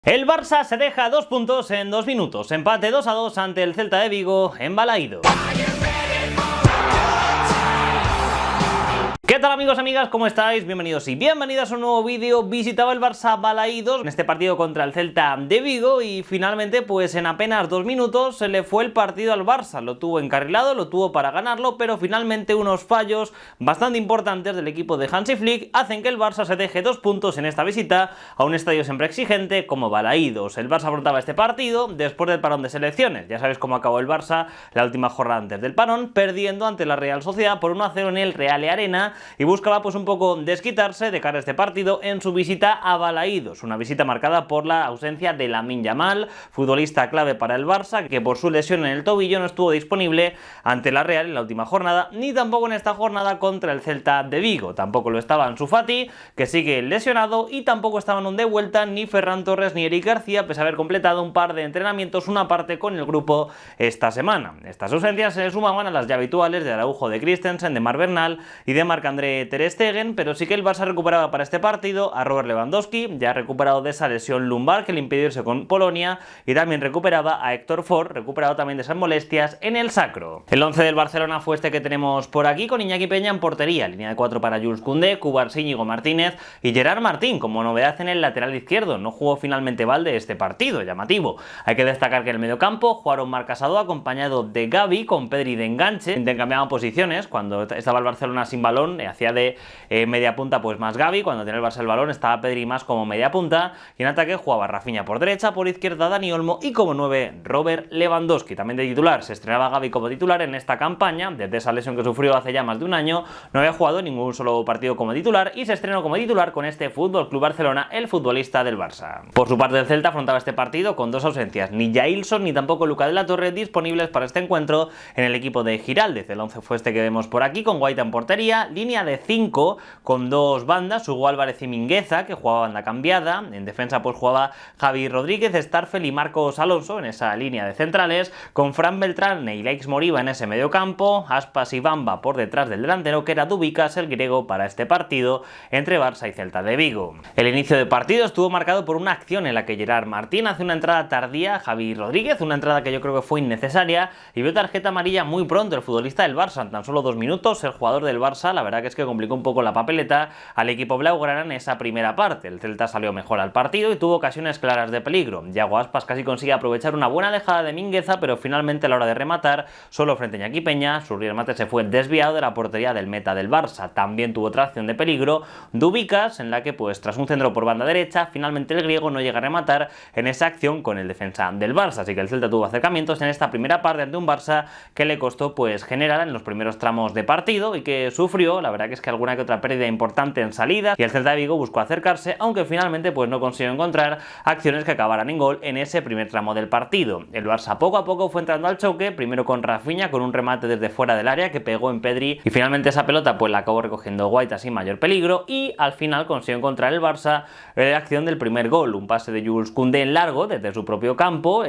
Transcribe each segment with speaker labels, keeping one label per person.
Speaker 1: El Barça se deja 2 puntos en 2 minutos. Empate 2-2 ante el Celta de Vigo en Balaídos. ¿Qué tal amigos, amigas? ¿Cómo estáis? Bienvenidos y bienvenidas a un nuevo vídeo. Visitaba el Barça Balaídos en este partido contra el Celta de Vigo y finalmente pues en apenas 2 minutos se le fue el partido al Barça. Lo tuvo encarrilado, lo tuvo para ganarlo, pero finalmente unos fallos bastante importantes del equipo de Hansi Flick hacen que el Barça se deje 2 puntos en esta visita a un estadio siempre exigente como Balaídos. El Barça afrontaba este partido después del parón de selecciones. Ya sabéis cómo acabó el Barça la última jornada antes del parón, perdiendo ante la Real Sociedad por 1-0 en el Reale Arena, y buscaba pues un poco desquitarse de cara a este partido en su visita a Balaídos, una visita marcada por la ausencia de Lamine Yamal, futbolista clave para el Barça, que por su lesión en el tobillo no estuvo disponible ante la Real en la última jornada, ni tampoco en esta jornada contra el Celta de Vigo. Tampoco lo estaba Ansu Fati, que sigue lesionado, y tampoco estaban de vuelta ni Ferran Torres ni Eric García, pese a haber completado un par de entrenamientos, una parte con el grupo esta semana. Estas ausencias se sumaban a las ya habituales de Araujo, de Christensen, de Marc Bernal y de Marc-André Ter Stegen, pero sí que el Barça recuperaba para este partido a Robert Lewandowski, ya recuperado de esa lesión lumbar que le impidió irse con Polonia, y también recuperaba a Héctor Ford, recuperado también de esas molestias en el sacro. El 11 del Barcelona fue este que tenemos por aquí, con Iñaki Peña en portería, línea de 4 para Jules Koundé, Cubarsí, Íñigo Martínez y Gerard Martín como novedad en el lateral izquierdo. No jugó finalmente Valde este partido, llamativo. Hay que destacar que en el mediocampo jugaron Marc Casado acompañado de Gavi, con Pedri de enganche, intercambiaban posiciones. Cuando estaba el Barcelona sin balón hacía de media punta pues más Gavi, cuando tenía el Barça el balón estaba Pedri más como media punta, y en ataque jugaba Rafinha por derecha, por izquierda Dani Olmo y como 9 Robert Lewandowski. También de titular se estrenaba Gavi como titular en esta campaña. Desde esa lesión que sufrió hace ya más de un año no había jugado ningún solo partido como titular, y se estrenó como titular con este FC Barcelona, el futbolista del Barça. Por su parte el Celta afrontaba este partido con dos ausencias, ni Jailson ni tampoco Luca de la Torre disponibles para este encuentro en el equipo de Giraldez. El 11 fue este que vemos por aquí, con Guaita en portería, línea de 5 con dos bandas, Hugo Álvarez y Mingueza, que jugaba banda cambiada. En defensa pues jugaba Javi Rodríguez, Starfel y Marcos Alonso en esa línea de centrales, con Fran Beltrán y Leix Moriba en ese medio campo, Aspas y Bamba por detrás del delantero, que era Dubicas, el griego, para este partido entre Barça y Celta de Vigo. El inicio de partido estuvo marcado por una acción en la que Gerard Martín hace una entrada tardía a Javi Rodríguez, una entrada que yo creo que fue innecesaria, y vio tarjeta amarilla muy pronto el futbolista del Barça. En tan solo 2 minutos el jugador del Barça, la verdad que es que complicó un poco la papeleta al equipo blaugrana en esa primera parte. El Celta salió mejor al partido y tuvo ocasiones claras de peligro. Yago Aspas casi consigue aprovechar una buena dejada de Mingueza, pero finalmente a la hora de rematar, solo frente a Iñaki Peña, su remate se fue desviado de la portería del meta del Barça. También tuvo otra acción de peligro Dubicas, en la que pues tras un centro por banda derecha, finalmente el griego no llega a rematar en esa acción con el defensa del Barça. Así que el Celta tuvo acercamientos en esta primera parte ante un Barça que le costó pues generar en los primeros tramos de partido y que sufrió, la verdad que es que alguna que otra pérdida importante en salida, y el Celta de Vigo buscó acercarse, aunque finalmente pues no consiguió encontrar acciones que acabaran en gol en ese primer tramo del partido. El Barça poco a poco fue entrando al choque, primero con Rafinha, con un remate desde fuera del área que pegó en Pedri, y finalmente esa pelota pues la acabó recogiendo Guaita sin mayor peligro, y al final consiguió encontrar el Barça la acción del primer gol, un pase de Jules Koundé en largo desde su propio campo,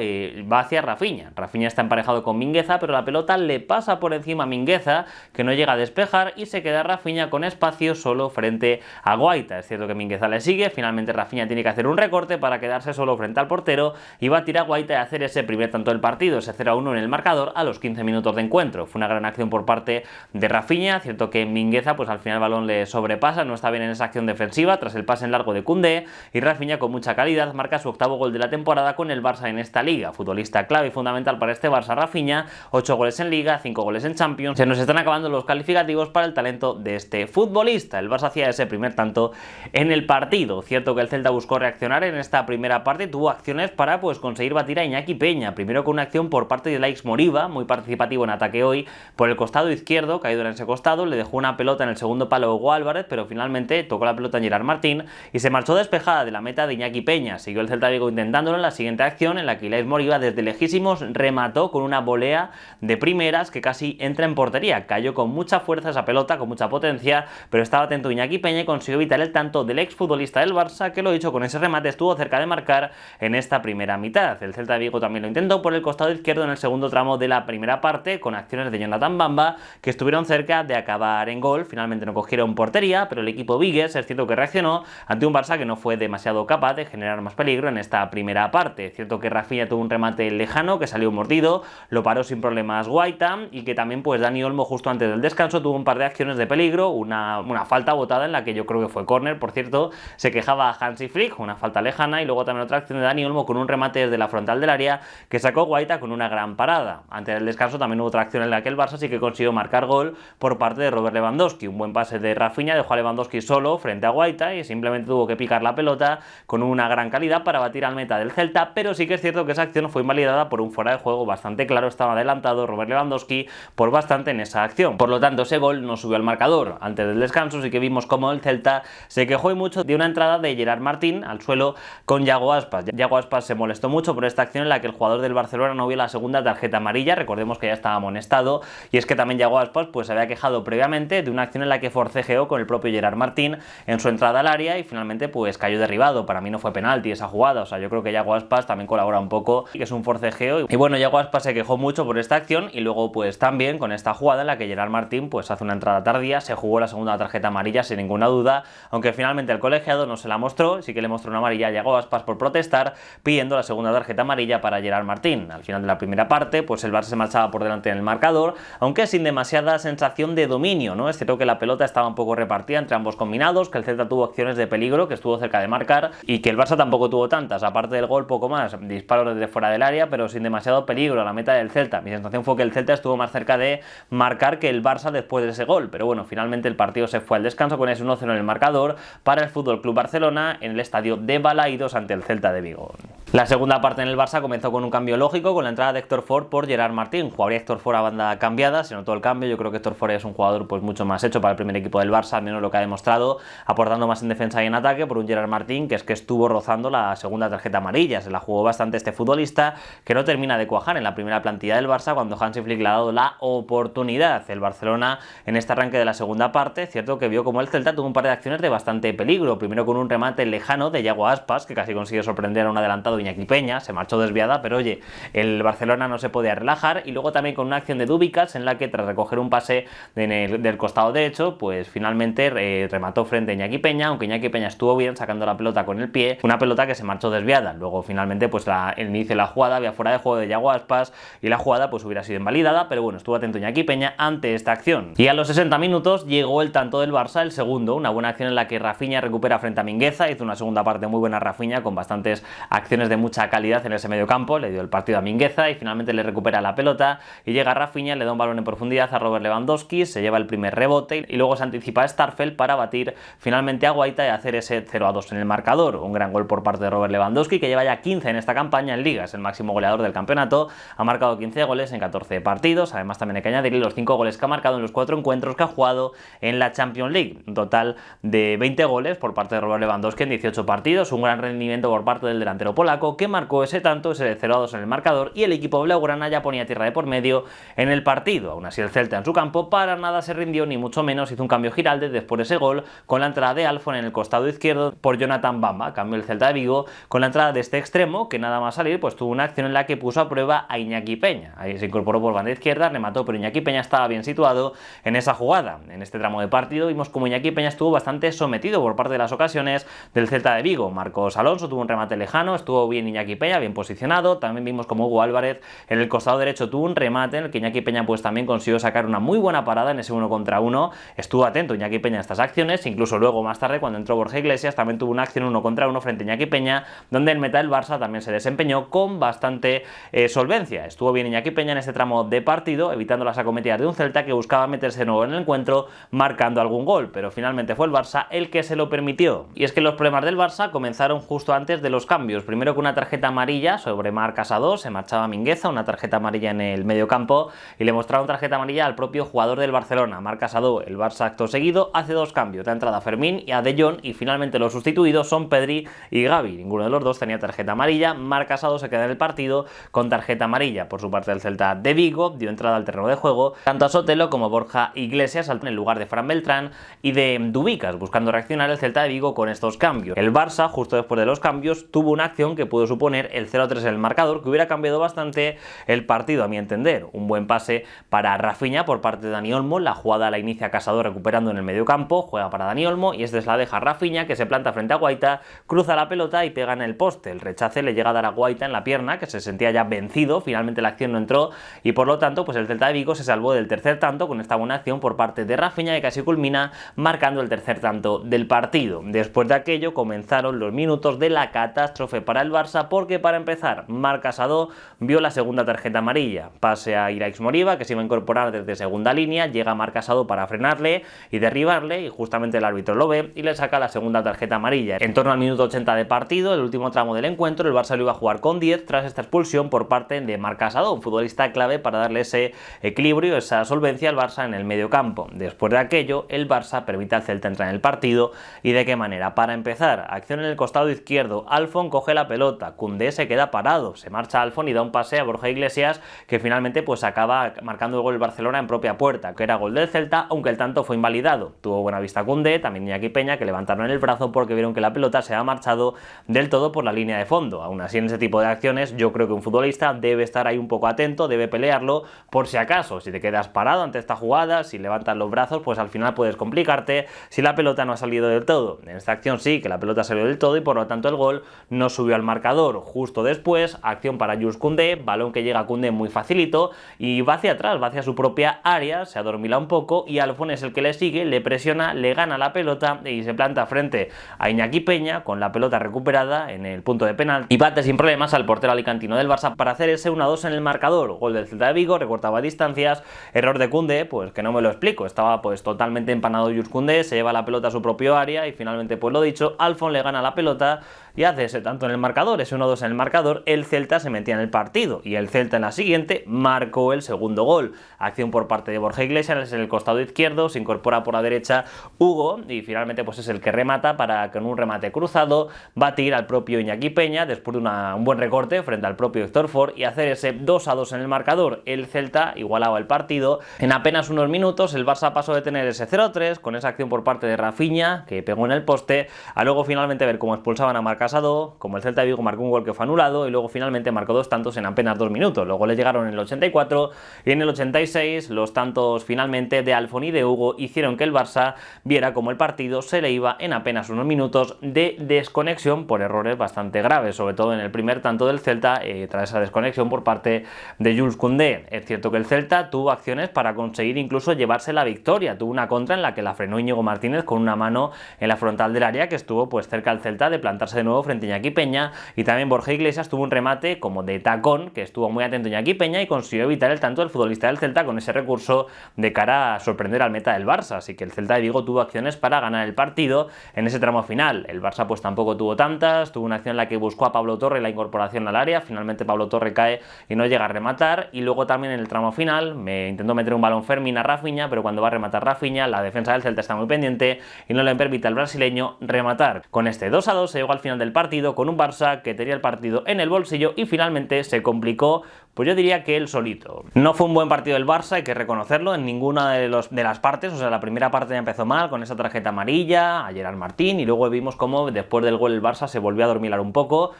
Speaker 1: va hacia Rafinha. Rafinha está emparejado con Mingueza, pero la pelota le pasa por encima a Mingueza, que no llega a despejar, y se queda Rafinha con espacio solo frente a Guaita. Es cierto que Mingueza le sigue, finalmente Rafinha tiene que hacer un recorte para quedarse solo frente al portero, y va a tirar Guaita y hacer ese primer tanto del partido, ese 0-1 en el marcador a los 15 minutos de encuentro. Fue una gran acción por parte de Rafinha. Cierto que Mingueza pues al final el balón le sobrepasa, no está bien en esa acción defensiva tras el pase en largo de Koundé, y Rafinha con mucha calidad marca su 8º gol de la temporada con el Barça en esta liga. Futbolista clave y fundamental para este Barça Rafinha, 8 goles en liga, 5 goles en Champions. Se nos están acabando los calificativos para el talento de este futbolista. El Barça hacía ese primer tanto en el partido. Cierto que el Celta buscó reaccionar en esta primera parte, tuvo acciones para pues conseguir batir a Iñaki Peña, primero con una acción por parte de Leix Moriba, muy participativo en ataque hoy, por el costado izquierdo, caído en ese costado, le dejó una pelota en el segundo palo a Hugo Álvarez, pero finalmente tocó la pelota en Gerard Martín y se marchó despejada de la meta de Iñaki Peña. Siguió el Celta de Vigo intentándolo en la siguiente acción, en la que Leix Moriba desde lejísimos remató con una volea de primeras que casi entra en portería. Cayó con mucha fuerza esa pelota, con mucha mucha potencia, pero estaba atento Iñaki Peña y consiguió evitar el tanto del exfutbolista del Barça, que lo dicho, con ese remate estuvo cerca de marcar en esta primera mitad. El Celta de Vigo también lo intentó por el costado izquierdo en el segundo tramo de la primera parte, con acciones de Jonathan Bamba, que estuvieron cerca de acabar en gol. Finalmente no cogieron portería, pero el equipo vigués es cierto que reaccionó ante un Barça que no fue demasiado capaz de generar más peligro en esta primera parte. Es cierto que Rafinha tuvo un remate lejano que salió mordido, lo paró sin problemas Guaita, y que también pues Dani Olmo justo antes del descanso tuvo un par de acciones de peligro, una falta botada en la que yo creo que fue córner, por cierto, se quejaba Hansi Flick, una falta lejana, y luego también otra acción de Dani Olmo con un remate desde la frontal del área que sacó Guaita con una gran parada. Antes del descanso también hubo otra acción en la que el Barça sí que consiguió marcar gol por parte de Robert Lewandowski. Un buen pase de Rafinha dejó a Lewandowski solo frente a Guaita y simplemente tuvo que picar la pelota con una gran calidad para batir al meta del Celta, pero sí que es cierto que esa acción fue invalidada por un fuera de juego bastante claro. Estaba adelantado Robert Lewandowski por bastante en esa acción, por lo tanto ese gol no subió al marcador. Antes del descanso sí que vimos como el Celta se quejó y mucho de una entrada de Gerard Martín al suelo con Yago Aspas. Yago Aspas se molestó mucho por esta acción en la que el jugador del Barcelona no vio la segunda tarjeta amarilla, recordemos que ya estaba amonestado, y es que también Yago Aspas pues se había quejado previamente de una acción en la que forcejeó con el propio Gerard Martín en su entrada al área y finalmente pues cayó derribado. Para mí no fue penalti esa jugada, o sea, yo creo que Yago Aspas también colabora un poco, que es un forcejeo, y bueno, Yago Aspas se quejó mucho por esta acción y luego pues también con esta jugada en la que Gerard Martín pues hace una entrada tardía, se jugó la segunda tarjeta amarilla sin ninguna duda, aunque finalmente el colegiado no se la mostró, sí que le mostró una amarilla a Yago Aspas por protestar, pidiendo la segunda tarjeta amarilla para Gerard Martín. Al final de la primera parte pues el Barça se marchaba por delante en el marcador, aunque sin demasiada sensación de dominio, ¿no? Es cierto que la pelota estaba un poco repartida entre ambos combinados, que el Celta tuvo acciones de peligro, que estuvo cerca de marcar, y que el Barça tampoco tuvo tantas, aparte del gol poco más, disparos desde fuera del área, pero sin demasiado peligro a la meta del Celta. Mi sensación fue que el Celta estuvo más cerca de marcar que el Barça después de ese gol, pero bueno, finalmente el partido se fue al descanso con ese 1-0 en el marcador para el FC Barcelona en el estadio de Balaídos ante el Celta de Vigo. La segunda parte en el Barça comenzó con un cambio lógico, con la entrada de Héctor Ford por Gerard Martín. Jugaría Héctor Ford a banda cambiada, se notó el cambio. Yo creo que Héctor Ford es un jugador pues mucho más hecho para el primer equipo del Barça, al menos lo que ha demostrado, aportando más en defensa y en ataque, por un Gerard Martín que estuvo rozando la segunda tarjeta amarilla. Se la jugó bastante este futbolista, que no termina de cuajar en la primera plantilla del Barça cuando Hansi Flick le ha dado la oportunidad. El Barcelona en este arranque de la segunda parte, cierto que vio como el Celta tuvo un par de acciones de bastante peligro, primero con un remate lejano de Yago Aspas, que casi consiguió sorprender a un adelantado Iñaki Peña, se marchó desviada, pero oye, el Barcelona no se podía relajar, y luego también con una acción de Dubicas en la que tras recoger un pase del costado derecho, pues finalmente remató frente a Iñaki Peña, aunque Iñaki Peña estuvo bien sacando la pelota con el pie, una pelota que se marchó desviada. Luego finalmente pues el inicio de la jugada había fuera de juego de Yago Aspas y la jugada pues hubiera sido invalidada, pero bueno, estuvo atento Iñaki Peña ante esta acción. Y a los 60 minutos llegó el tanto del Barça, el segundo, una buena acción en la que Rafinha recupera frente a Mingueza, hizo una segunda parte muy buena Rafinha con bastantes acciones de mucha calidad en ese medio campo, le dio el partido a Mingueza y finalmente le recupera la pelota y llega Rafinha, le da un balón en profundidad a Robert Lewandowski, se lleva el primer rebote y luego se anticipa a Starfelt para batir finalmente a Guaita y hacer ese 0-2 en el marcador. Un gran gol por parte de Robert Lewandowski, que lleva ya 15 en esta campaña en Liga, es el máximo goleador del campeonato, ha marcado 15 goles en 14 partidos, además también hay que añadir los 5 goles que ha marcado en los 4 encuentros que ha jugado en la Champions League, un total de 20 goles por parte de Robert Lewandowski en 18 partidos, un gran rendimiento por parte del delantero polaco que marcó ese tanto, ese 0-2 en el marcador, y el equipo blaugrana ya ponía tierra de por medio en el partido. Aún así el Celta en su campo para nada se rindió, ni mucho menos hizo un cambio Giraldez después de ese gol con la entrada de Alfon en el costado izquierdo por Jonathan Bamba. Cambió el Celta de Vigo con la entrada de este extremo que nada más salir pues tuvo una acción en la que puso a prueba a Iñaki Peña. Ahí se incorporó por banda izquierda, remató, pero Iñaki Peña estaba bien situado en esa jugada. En este tramo de partido vimos como Iñaki Peña estuvo bastante sometido por parte de las ocasiones del Celta de Vigo. Marcos Alonso tuvo un remate lejano, estuvo bien Iñaki Peña, bien posicionado. También vimos como Hugo Álvarez en el costado derecho tuvo un remate en el que Iñaki Peña pues también consiguió sacar una muy buena parada en ese 1 contra 1. Estuvo atento Iñaki Peña a estas acciones, incluso luego más tarde cuando entró Borja Iglesias también tuvo una acción 1 contra 1 frente a Iñaki Peña, donde el meta del Barça también se desempeñó con bastante solvencia. Estuvo bien Iñaki Peña en este tramo de partido, evitando las acometidas de un Celta que buscaba meterse de nuevo en el encuentro, marcando algún gol, pero finalmente fue el Barça el que se lo permitió. Y es que los problemas del Barça comenzaron justo antes de los cambios, primero con una tarjeta amarilla sobre Marc Casado, se marchaba Mingueza, una tarjeta amarilla en el mediocampo, y le mostraron tarjeta amarilla al propio jugador del Barcelona, Marc Casado. El Barça acto seguido hace dos cambios, da entrada a Fermín y a De Jong, y finalmente los sustituidos son Pedri y Gavi. Ninguno de los dos tenía tarjeta amarilla. Marc Casado se queda en el partido con tarjeta amarilla. Por su parte, el Celta de Vigo dio entrada al terreno de juego tanto a Sotelo como a Borja Iglesias en el lugar de Fran Beltrán y de Dubicas, buscando reaccionar el Celta de Vigo con estos cambios. El Barça, justo después de los cambios, tuvo una acción que pudo suponer el 0-3 en el marcador, que hubiera cambiado bastante el partido, a mi entender. Un buen pase para Rafinha por parte de Dani Olmo, la jugada la inicia Casado recuperando en el medio campo, juega para Dani Olmo y este se la deja a Rafinha, que se planta frente a Guaita, cruza la pelota y pega en el poste. El rechace le llega a dar a Guaita en la pierna, que se sentía ya vencido. Finalmente la acción no entró y por lo tanto pues el Celta de Vigo se salvó del tercer tanto con esta buena acción por parte de Rafinha, que casi culmina marcando el tercer tanto del partido. Después de aquello comenzaron los minutos de la catástrofe para el Barça, porque para empezar Marc Casado vio la segunda tarjeta amarilla, pase a Iraix Moriba, que se iba a incorporar desde segunda línea, llega Marc Casado para frenarle y derribarle, y justamente el árbitro lo ve y le saca la segunda tarjeta amarilla. En torno al minuto 80 de partido, el último tramo del encuentro, el Barça lo iba a jugar con 10 tras esta expulsión por parte de Marc Casado, un futbolista clave para darle ese equilibrio, esa solvencia al Barça en el medio campo. Después de aquello, el Barça permite al Celta entrar en el partido. ¿Y de qué manera? Para empezar, acción en el costado izquierdo, Alfon coge la pelota, Koundé se queda parado, se marcha Alfon y da un pase a Borja Iglesias, que finalmente pues acaba marcando el gol el Barcelona en propia puerta, que era gol del Celta, aunque el tanto fue invalidado. Tuvo buena vista Koundé, también Iñaki Peña, que levantaron el brazo porque vieron que la pelota se ha marchado del todo por la línea de fondo. Aún así, en ese tipo de acciones yo creo que un futbolista debe estar ahí un poco atento, debe pelearlo por si acaso, si te quedas parado ante esta jugada, si levantas los brazos, pues al final puedes complicarte si la pelota no ha salido del todo. En esta acción sí que la pelota salió del todo y por lo tanto el gol no subió al marcador. Justo después, acción para Jules Koundé, balón que llega a Koundé muy facilito y va hacia atrás, va hacia su propia área, se adormila un poco y Alfon es el que le sigue, le presiona, le gana la pelota y se planta frente a Iñaki Peña con la pelota recuperada en el punto de penalti y bate sin problemas al portero alicantino del Barça para hacer ese 1-2 en el marcador. Gol del Celta de Vigo, recortaba distancias, error de Koundé, pues que no me lo explico, estaba pues totalmente empanado Jules Koundé, se lleva la pelota a su propio área y finalmente pues lo dicho, Alfon le gana la pelota y hace ese tanto en el marcador, ese 1-2 en el marcador. El Celta se metía en el partido y el Celta en la siguiente marcó el segundo gol. Acción por parte de Borja Iglesias en el costado izquierdo, se incorpora por la derecha Hugo y finalmente pues es el que remata para con un remate cruzado batir al propio Iñaki Peña después de un buen recorte frente al propio Héctor Ford y hacer ese 2-2 en el marcador. El Celta igualaba el partido en apenas unos minutos. El Barça pasó de tener ese 0-3 con esa acción por parte de Rafinha, que pegó en el poste, a luego finalmente ver cómo expulsaban a Marc Casado, como el Celta de Vigo marcó un gol que fue anulado y luego finalmente marcó dos tantos en apenas 2 minutos. Los goles llegaron en el 84 y en el 86. Los tantos finalmente de Alfon y de Hugo hicieron que el Barça viera como el partido se le iba en apenas unos minutos de desconexión por errores bastante graves, sobre todo en el primer tanto del Celta, tras esa desconexión por parte de Jules Koundé. Es cierto que el Celta tuvo acciones para conseguir incluso llevarse la victoria, tuvo una contra en la que la frenó Íñigo Martínez con una mano en la frontal del área, que estuvo pues cerca al Celta de plantarse de nuevo frente a Iñaki Peña, y también Borja Iglesias tuvo un remate como de tacón, que estuvo muy atento Iñaki Peña y consiguió evitar el tanto del futbolista del Celta con ese recurso de cara a sorprender al meta del Barça. Así que el Celta de Vigo tuvo acciones para ganar el partido en ese tramo final. El Barça pues tampoco tuvo tantas, tuvo una acción en la que buscó a Pablo Torre la incorporación al área, finalmente Pablo Torre cae y no llega a rematar, y luego también en el tramo final intentó meter un balón Fermín a Rafinha, pero cuando va a rematar Rafinha, la defensa del Celta está muy pendiente y no le permite al brasileño rematar. Con este 2-2 se llegó al final del partido con un Barça que tenía el partido en el bolsillo y finalmente se complicó, pues yo diría que él solito. No fue un buen partido del Barça, hay que reconocerlo, en ninguna de las partes. O sea, la primera parte ya empezó mal con esa tarjeta amarilla a Gerard Martín y luego vimos cómo después del gol el Barça se volvió a dormilar un poco.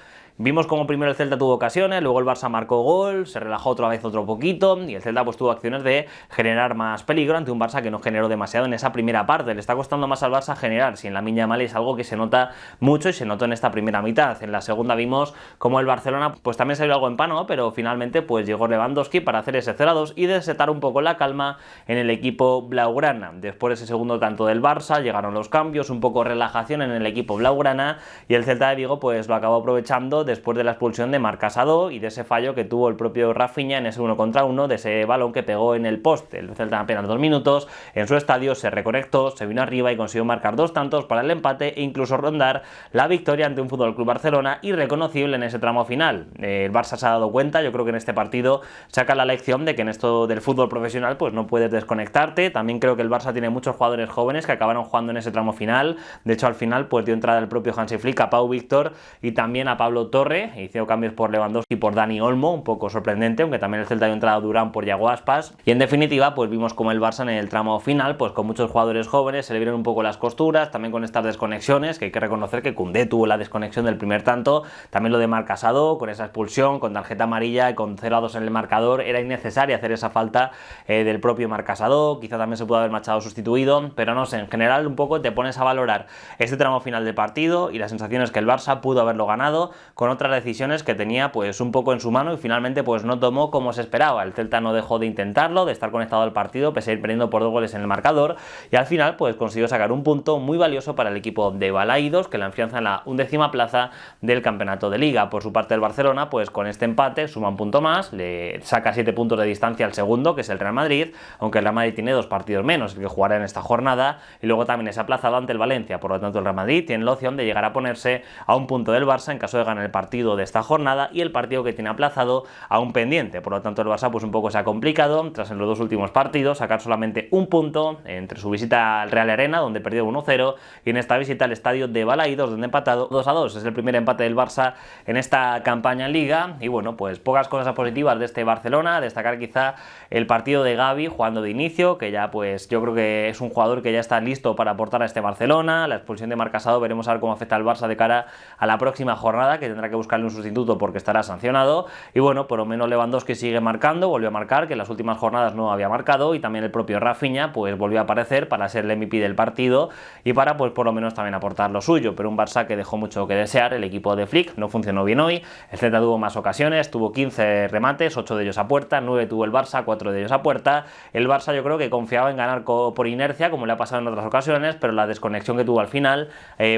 Speaker 1: Vimos como primero el Celta tuvo ocasiones, luego el Barça marcó gol, se relajó otra vez otro poquito y el Celta pues tuvo acciones de generar más peligro ante un Barça que no generó demasiado en esa primera parte. Le está costando más al Barça generar, si en la Lamine Yamal es algo que se nota mucho y se notó en esta primera mitad. En la segunda vimos como el Barcelona pues también salió algo en pano, pero finalmente pues llegó Lewandowski para hacer ese 0-2 y desetar un poco la calma en el equipo blaugrana. Después de ese segundo tanto del Barça llegaron los cambios, un poco relajación en el equipo blaugrana y el Celta de Vigo pues lo acabó aprovechando después de la expulsión de Marc Casado y de ese fallo que tuvo el propio Rafinha en ese 1 contra 1, de ese balón que pegó en el poste. El Celta en apenas 2 minutos en su estadio se reconectó, se vino arriba y consiguió marcar 2 tantos para el empate e incluso rondar la victoria ante un FC Barcelona irreconocible en ese tramo final. El Barça se ha dado cuenta, yo creo que en este partido saca la lección de que en esto del fútbol profesional pues no puedes desconectarte. También creo que el Barça tiene muchos jugadores jóvenes que acabaron jugando en ese tramo final. De hecho, al final pues dio entrada el propio Hansi Flick a Pau Víctor y también a Pablo Torre. Hizo cambios por Lewandowski y por Dani Olmo, un poco sorprendente, aunque también el Celta dio entrada a Durán por Yago Aspas. Y en definitiva pues vimos como el Barça en el tramo final pues con muchos jugadores jóvenes se le vieron un poco las costuras, también con estas desconexiones, que hay que reconocer que Koundé tuvo la desconexión del primer tanto, también lo de Marc Casado con esa expulsión, con tarjeta amarilla y con 0-2 en el marcador. Era innecesaria hacer esa falta del propio Marc Casado, quizá también se pudo haber marchado sustituido, pero no sé, en general un poco te pones a valorar este tramo final del partido y las sensaciones que el Barça pudo haberlo ganado con otras decisiones que tenía pues un poco en su mano y finalmente pues no tomó como se esperaba. El Celta no dejó de intentarlo, de estar conectado al partido pese a ir perdiendo por 2 goles en el marcador y al final pues consiguió sacar un punto muy valioso para el equipo de Balaídos, que la afianza en la 11ª plaza del campeonato de Liga. Por su parte el Barcelona pues con este empate suma un punto más, le saca 7 puntos de distancia al segundo, que es el Real Madrid, aunque el Real Madrid tiene 2 partidos menos, el que jugará en esta jornada, y luego también es aplazado ante el Valencia. Por lo tanto el Real Madrid tiene la opción de llegar a ponerse a un punto del Barça en caso de ganar el partido de esta jornada y el partido que tiene aplazado a un pendiente. Por lo tanto el Barça pues un poco se ha complicado tras en los 2 últimos partidos sacar solamente un punto entre su visita al Real Arena, donde perdió 1-0, y en esta visita al estadio de Balaídos, donde ha empatado 2-2. Es el primer empate del Barça en esta campaña en Liga y bueno, pues pocas cosas positivas de este Barcelona. Destacar quizá el partido de Gavi jugando de inicio, que ya pues yo creo que es un jugador que ya está listo para aportar a este Barcelona. La expulsión de Marc Casado, veremos a ver cómo afecta al Barça de cara a la próxima jornada, que tendrá que buscarle un sustituto porque estará sancionado. Y bueno, por lo menos Lewandowski sigue marcando, volvió a marcar, que en las últimas jornadas no había marcado, y también el propio Rafinha pues volvió a aparecer para ser el MVP del partido y para pues por lo menos también aportar lo suyo. Pero un Barça que dejó mucho que desear. El equipo de Flick no funcionó bien hoy. El Celta tuvo más ocasiones, tuvo 15 remates, 8 de ellos a puerta, 9 tuvo el Barça, 4 de ellos a puerta. El Barça yo creo que confiaba en ganar por inercia, como le ha pasado en otras ocasiones, pero la desconexión que tuvo al final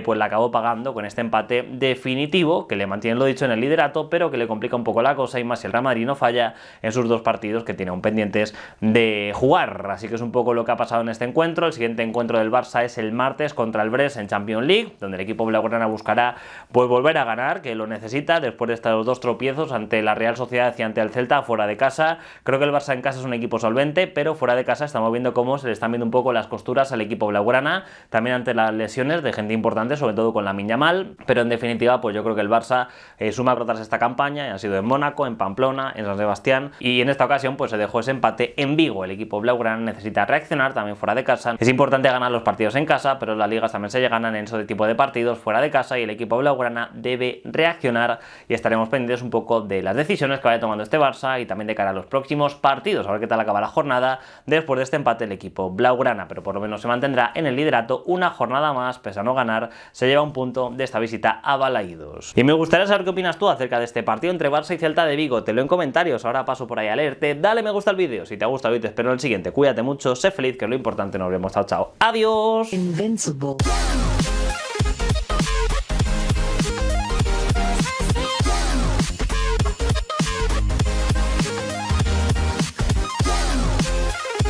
Speaker 1: pues la acabó pagando con este empate definitivo, que le mantiene lo dicho en el liderato, pero que le complica un poco la cosa, y más si el Real Madrid no falla en sus 2 partidos que tiene aún pendientes de jugar. Así que es un poco lo que ha pasado en este encuentro. El siguiente encuentro del Barça es el martes contra el Brest en Champions League, donde el equipo blaugrana buscará pues volver a ganar, que lo necesita después de estos 2 tropiezos ante la Real Sociedad y ante el Celta fuera de casa. Creo que el Barça en casa es un equipo solvente, pero fuera de casa estamos viendo cómo se le están viendo un poco las costuras al equipo blaugrana, también ante las lesiones de gente importante, sobre todo con Lamine Yamal. Pero en definitiva pues yo creo que el Barça suma derrotas esta campaña, y ha sido en Mónaco, en Pamplona, en San Sebastián, y en esta ocasión pues se dejó ese empate en Vigo. El equipo blaugrana necesita reaccionar también fuera de casa. Es importante ganar los partidos en casa, pero las ligas también se ganan en ese tipo de partidos fuera de casa, y el equipo blaugrana debe reaccionar, y estaremos pendientes un poco de las decisiones que vaya tomando este Barça y también de cara a los próximos partidos, a ver qué tal acaba la jornada después de este empate el equipo blaugrana. Pero por lo menos se mantendrá en el liderato una jornada más, pese a no ganar, se lleva un punto de esta visita a Balaídos. Y me gustaría saber qué opinas tú acerca de este partido entre Barça y Celta de Vigo. Te lo en comentarios, ahora paso por ahí a leerte. Dale me gusta al vídeo si te ha gustado y te espero en el siguiente. Cuídate mucho, sé feliz, que es lo importante. Nos vemos, chao, chao. Adiós. Invincible.